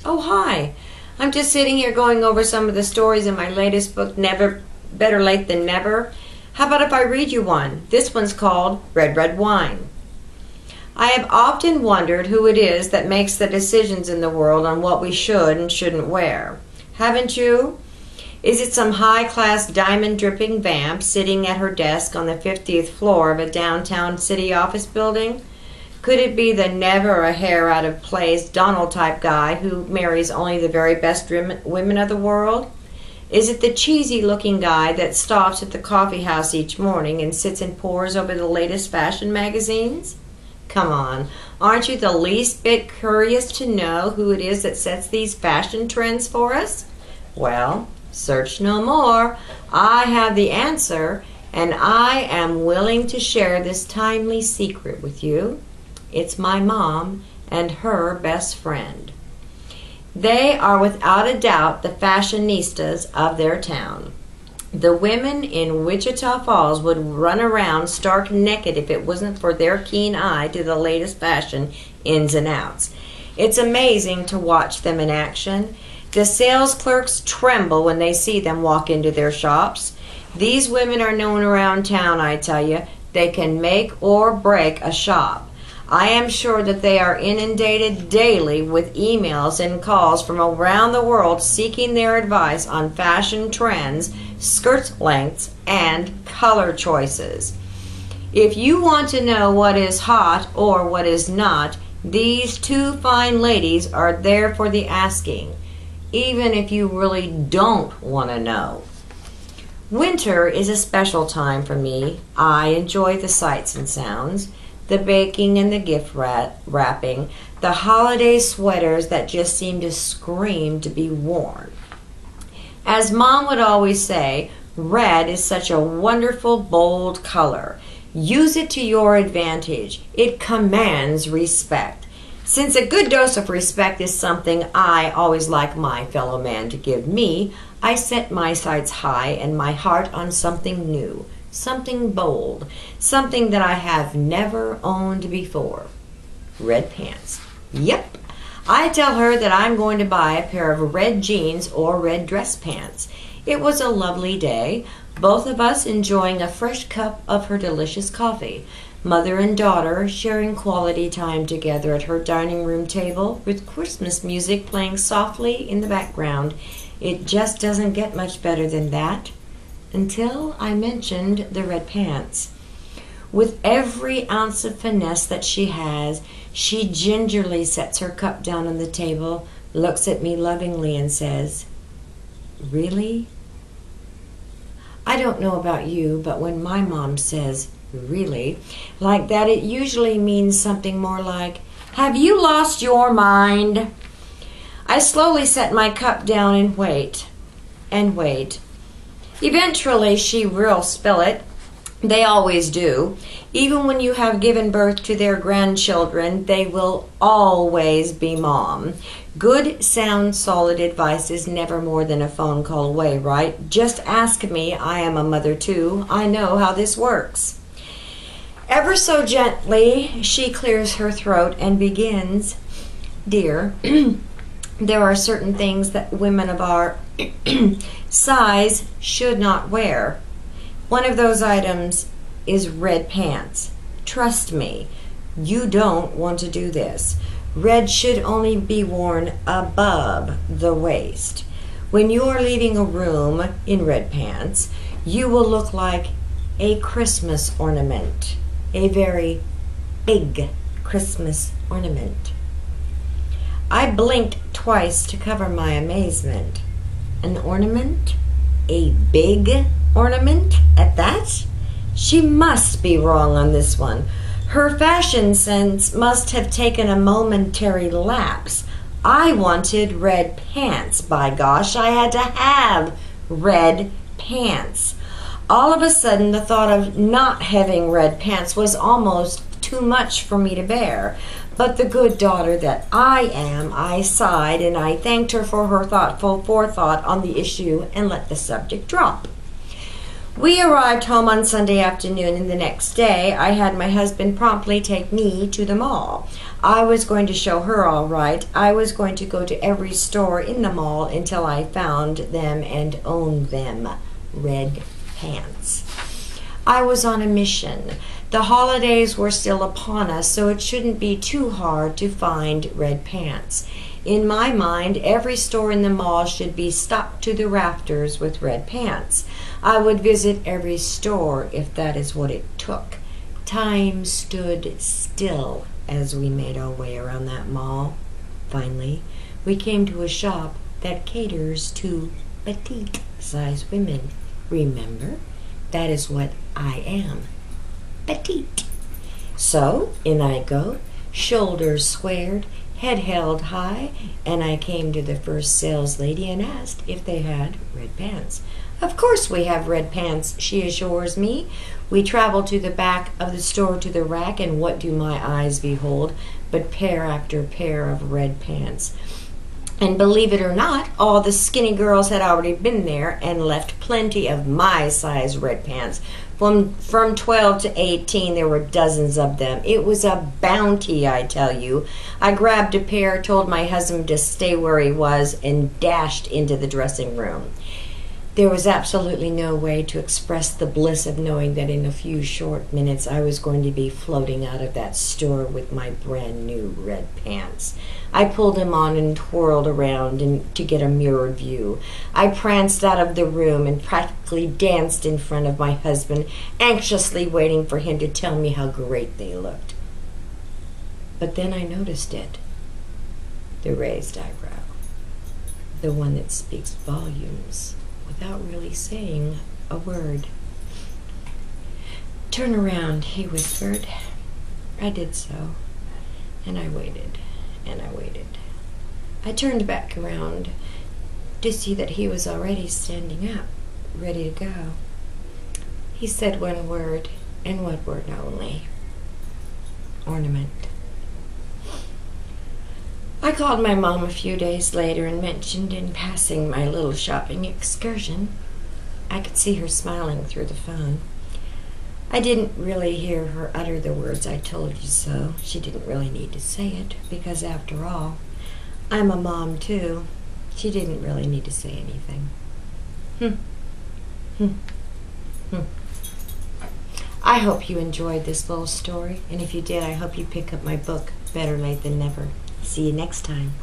Oh, hi. I'm just sitting here going over some of the stories in my latest book, Never Better Late Than Never. How about if I read you one? This one's called Red, Red Wine. I have often wondered who it is that makes the decisions in the world on what we should and shouldn't wear. Haven't you? Is it some high-class diamond-dripping vamp sitting at her desk on the 50th floor of a downtown city office building? Could it be the never a hair out of place Donald-type guy who marries only the very best women of the world? Is it the cheesy-looking guy that stops at the coffee house each morning and sits and pores over the latest fashion magazines? Come on, aren't you the least bit curious to know who it is that sets these fashion trends for us? Well, search no more. I have the answer, and I am willing to share this timely secret with you. It's my mom and her best friend. They are without a doubt the fashionistas of their town. The women in Wichita Falls would run around stark naked if it wasn't for their keen eye to the latest fashion ins and outs. It's amazing to watch them in action. The sales clerks tremble when they see them walk into their shops. These women are known around town, I tell you. They can make or break a shop. I am sure that they are inundated daily with emails and calls from around the world seeking their advice on fashion trends, skirt lengths, and color choices. If you want to know what is hot or what is not, these two fine ladies are there for the asking, even if you really don't want to know. Winter is a special time for me. I enjoy the sights and sounds, the baking and the gift wrapping, the holiday sweaters that just seem to scream to be worn. As Mom would always say, red is such a wonderful, bold color. Use it to your advantage. It commands respect. Since a good dose of respect is something I always like my fellow man to give me, I set my sights high and my heart on something new, something bold, something that I have never owned before. Red pants. Yep. I tell her that I'm going to buy a pair of red jeans or red dress pants. It was a lovely day, both of us enjoying a fresh cup of her delicious coffee. Mother and daughter sharing quality time together at her dining room table with Christmas music playing softly in the background. It just doesn't get much better than that. Until I mentioned the red pants. With every ounce of finesse that she has, she gingerly sets her cup down on the table, looks at me lovingly and says, "Really?" I don't know about you, but when my mom says, "Really?" like that, it usually means something more like, "Have you lost your mind?" I slowly set my cup down and wait, and wait. Eventually she will spill it. They always do. Even when you have given birth to their grandchildren, they will always be Mom. Good, sound, solid advice is never more than a phone call away, right? Just ask me. I am a mother too. I know how this works. Ever so gently, she clears her throat and begins, "Dear, there are certain things that women of our size should not wear. One of those items is red pants. Trust me, you don't want to do this. Red should only be worn above the waist. When you are leaving a room in red pants, you will look like a Christmas ornament, a very big Christmas ornament." I blinked twice to cover my amazement. An ornament? A big ornament at that? She must be wrong on this one. Her fashion sense must have taken a momentary lapse. I wanted red pants. By gosh, I had to have red pants. All of a sudden, the thought of not having red pants was almost too much for me to bear. But the good daughter that I am, I sighed and I thanked her for her thoughtful forethought on the issue and let the subject drop. We arrived home on Sunday afternoon, and the next day I had my husband promptly take me to the mall. I was going to show her all right. I was going to go to every store in the mall until I found them and owned them. Red pants. I was on a mission. The holidays were still upon us, so it shouldn't be too hard to find red pants. In my mind, every store in the mall should be stocked to the rafters with red pants. I would visit every store if that is what it took. Time stood still as we made our way around that mall. Finally, we came to a shop that caters to petite-sized women. Remember, that is what I am. Petite. So, in I go, shoulders squared, head held high, and I came to the first sales lady and asked if they had red pants. Of course we have red pants, she assures me. We travel to the back of the store to the rack, and what do my eyes behold but pair after pair of red pants. And believe it or not, all the skinny girls had already been there and left plenty of my size red pants. From 12 to 18, there were dozens of them. It was a bounty, I tell you. I grabbed a pair, told my husband to stay where he was, and dashed into the dressing room. There was absolutely no way to express the bliss of knowing that in a few short minutes I was going to be floating out of that store with my brand new red pants. I pulled them on and twirled around to get a mirrored view. I pranced out of the room and practically danced in front of my husband, anxiously waiting for him to tell me how great they looked. But then I noticed it. The raised eyebrow. The one that speaks volumes without really saying a word. "Turn around," he whispered. I did so, and I waited, and I waited. I turned back around to see that he was already standing up, ready to go. He said one word, and one word only: ornament. I called my mom a few days later and mentioned in passing my little shopping excursion. I could see her smiling through the phone. I didn't really hear her utter the words "I told you so." She didn't really need to say it, because after all, I'm a mom too. She didn't really need to say anything. I hope you enjoyed this little story, and if you did, I hope you pick up my book, Better Late Than Never. See you next time.